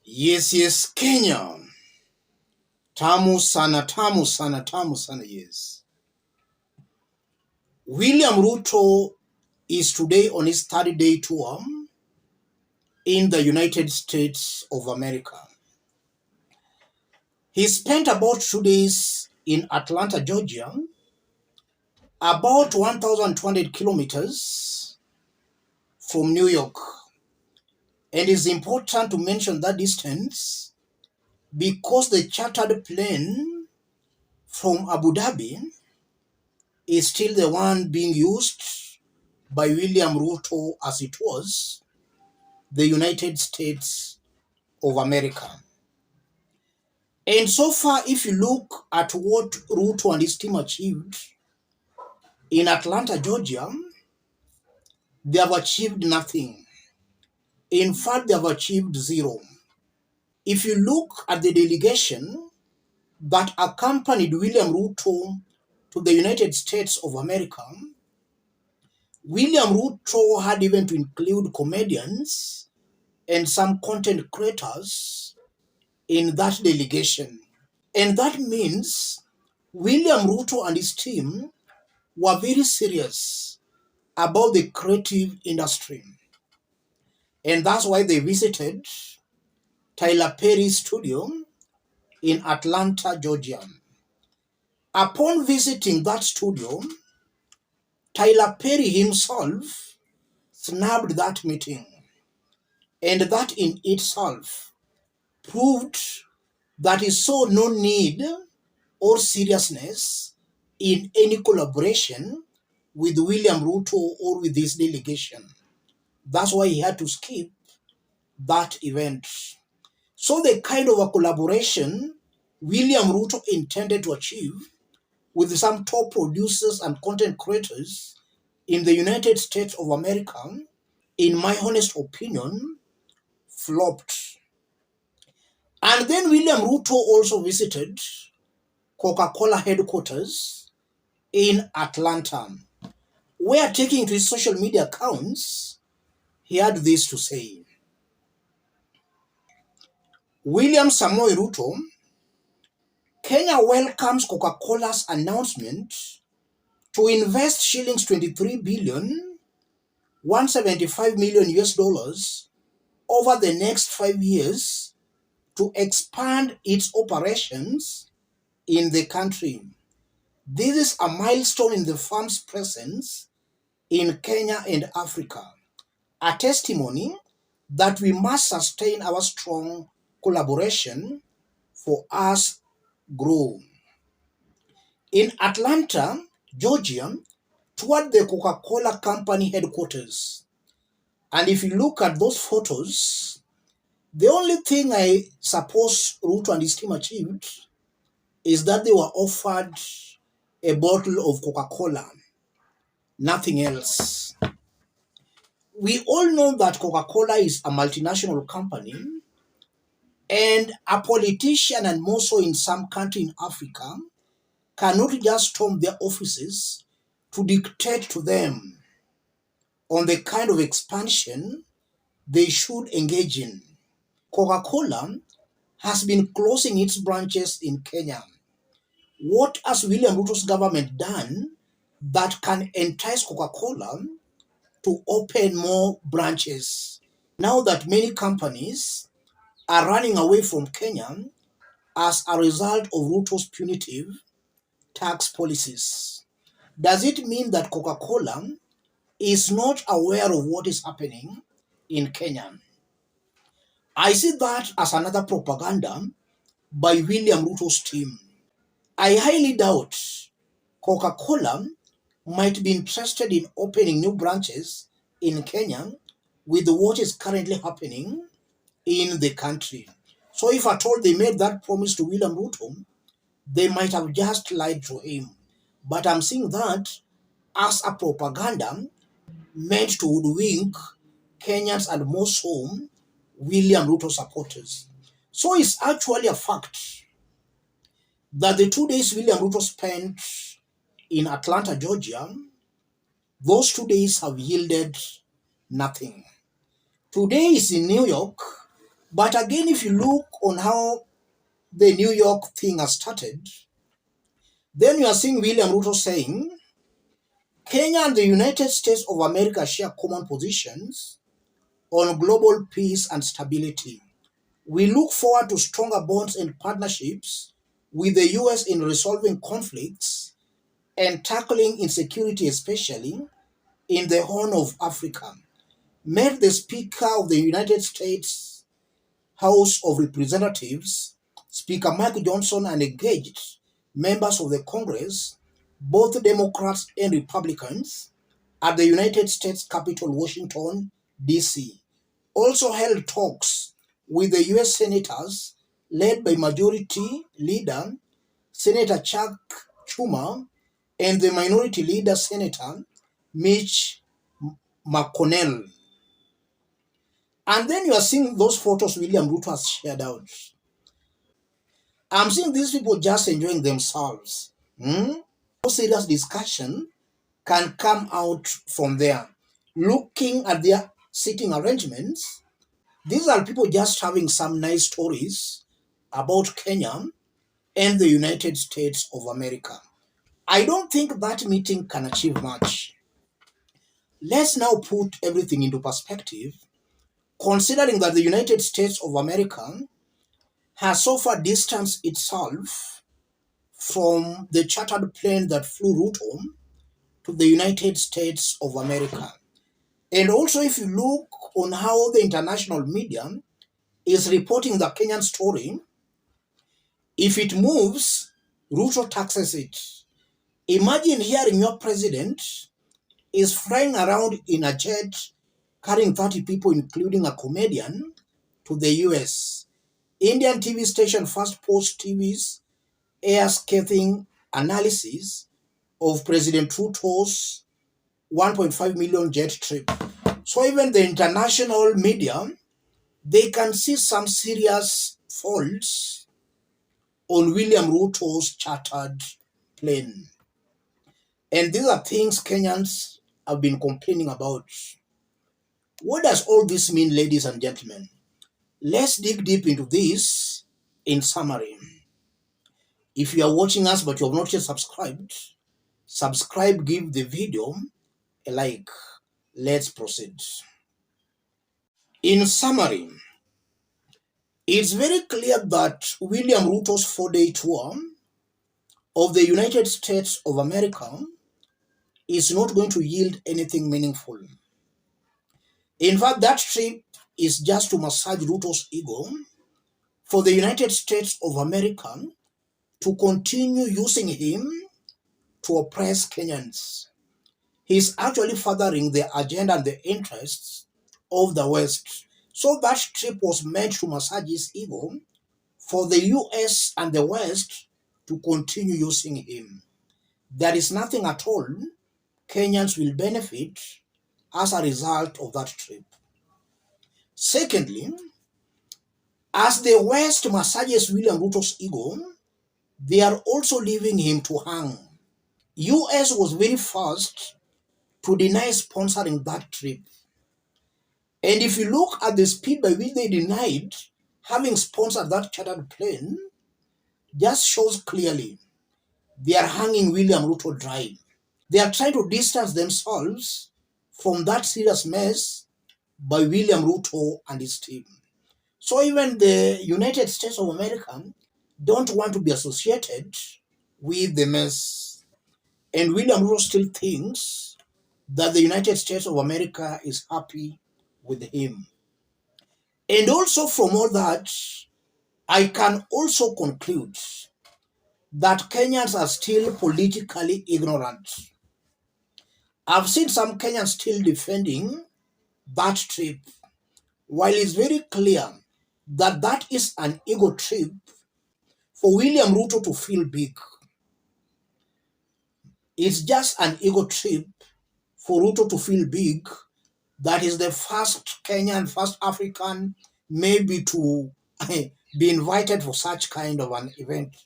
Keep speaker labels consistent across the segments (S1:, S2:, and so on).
S1: Yes, Kenya. Tamu sana, tamu sana, tamu sana, yes. William Ruto is today on his third day tour in the United States of America. He spent about 2 days in Atlanta, Georgia, about 1,200 kilometers from New York. And it's important to mention that distance because the chartered plane from Abu Dhabi is still the one being used by William Ruto as it was the United States of America. And so far, if you look at what Ruto and his team achieved in Atlanta, Georgia, they have achieved nothing. In fact, they have achieved zero. If you look at the delegation that accompanied William Ruto to the United States of America, William Ruto had even to include comedians and some content creators in that delegation. And that means William Ruto and his team were very serious about the creative industry. And that's why they visited Tyler Perry's studio in Atlanta, Georgia. Upon visiting that studio, Tyler Perry himself snubbed that meeting. And that in itself proved that he saw no need or seriousness in any collaboration with William Ruto or with this delegation. That's why he had to skip that event. So the kind of a collaboration William Ruto intended to achieve with some top producers and content creators in the United States of America, in my honest opinion, flopped. And then William Ruto also visited Coca-Cola headquarters in Atlanta, where, taking to his social media accounts, he had this to say. William Samoei Ruto, Kenya welcomes Coca-Cola's announcement to invest shillings 23 billion, 175 million US dollars over the next 5 years to expand its operations in the country. This is a milestone in the firm's presence in Kenya and Africa, a testimony that we must sustain our strong collaboration for us grow. In Atlanta, Georgia, toward the Coca-Cola company headquarters. And if you look at those photos, the only thing I suppose Ruto and his team achieved is that they were offered a bottle of Coca-Cola, nothing else. We all know that Coca-Cola is a multinational company, and a politician, and more so in some country in Africa, cannot just storm their offices to dictate to them on the kind of expansion they should engage in. Coca-Cola has been closing its branches in Kenya. What has William Ruto's government done that can entice Coca-Cola to open more branches now that many companies are running away from Kenya as a result of Ruto's punitive tax policies? Does it mean that Coca-Cola is not aware of what is happening in Kenya? I see that as another propaganda by William Ruto's team. I highly doubt Coca-Cola might be interested in opening new branches in Kenya with what is currently happening in the country. So if at all they made that promise to William Ruto, they might have just lied to him. But I'm seeing that as a propaganda meant to hoodwink Kenyans and more so William Ruto supporters. So it's actually a fact that the 2 days William Ruto spent in Atlanta, Georgia, those 2 days have yielded nothing. Today is in New York, But again, if you look on how the New York thing has started, then you are seeing William Ruto saying Kenya and the United States of America share common positions on global peace and stability. We look forward to stronger bonds and partnerships with the US in resolving conflicts and tackling insecurity, especially in the Horn of Africa. Met the Speaker of the United States House of Representatives, Speaker Mike Johnson, and engaged members of the Congress, both Democrats and Republicans, at the United States Capitol, Washington, D.C. Also held talks with the U.S. senators led by Majority Leader Senator Chuck Schumer and the Minority Leader Senator Mitch McConnell. And then you are seeing those photos William Ruto has shared out. I'm seeing these people just enjoying themselves. No serious discussion can come out from there. Looking at their sitting arrangements, these are people just having some nice stories about Kenya and the United States of America. I don't think that meeting can achieve much. Let's now put everything into perspective, considering that the United States of America has so far distanced itself from the chartered plane that flew Ruto to the United States of America. And also, if you look on how the international media is reporting the Kenyan story, if it moves, Ruto taxes it. Imagine hearing your president is flying around in a jet carrying 30 people, including a comedian, to the US. Indian TV station First Post TV's air scathing analysis of President Ruto's 1.5 million jet trip. So even the international media, they can see some serious faults on William Ruto's chartered plane. And these are things Kenyans have been complaining about. What does all this mean, ladies and gentlemen? Let's dig deep into this in summary. If you are watching us but you have not yet subscribed, subscribe, give the video a like. Let's proceed. In summary, it's very clear that William Ruto's 4-day tour of the United States of America is not going to yield anything meaningful. In fact, that trip is just to massage Ruto's ego for the United States of America to continue using him to oppress Kenyans. He's actually furthering the agenda and the interests of the West. So that trip was meant to massage his ego for the US and the West to continue using him. There is nothing at all Kenyans will benefit as a result of that trip. Secondly, as the West massages William Ruto's ego, they are also leaving him to hang. US was very fast to deny sponsoring that trip. And if you look at the speed by which they denied having sponsored that chartered plane, just shows clearly they are hanging William Ruto dry. They are trying to distance themselves from that serious mess by William Ruto and his team. So even the United States of America don't want to be associated with the mess. And William Ruto still thinks that the United States of America is happy with him. And also from all that, I can also conclude that Kenyans are still politically ignorant. I've seen some Kenyans still defending that trip, while it's very clear that that is an ego trip for William Ruto to feel big. It's just an ego trip for Ruto to feel big. That is the first Kenyan, first African, maybe to be invited for such kind of an event.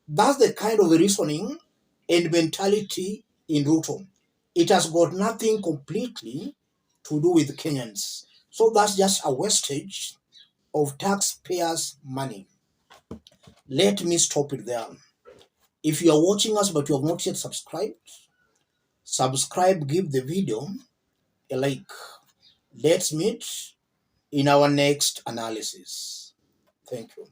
S1: That's the kind of reasoning and mentality in Ruto. It has got nothing completely to do with Kenyans. So that's just a wastage of taxpayers' money. Let me stop it there. If you are watching us but you have not yet subscribed, subscribe, give the video a like. Let's meet in our next analysis. Thank you.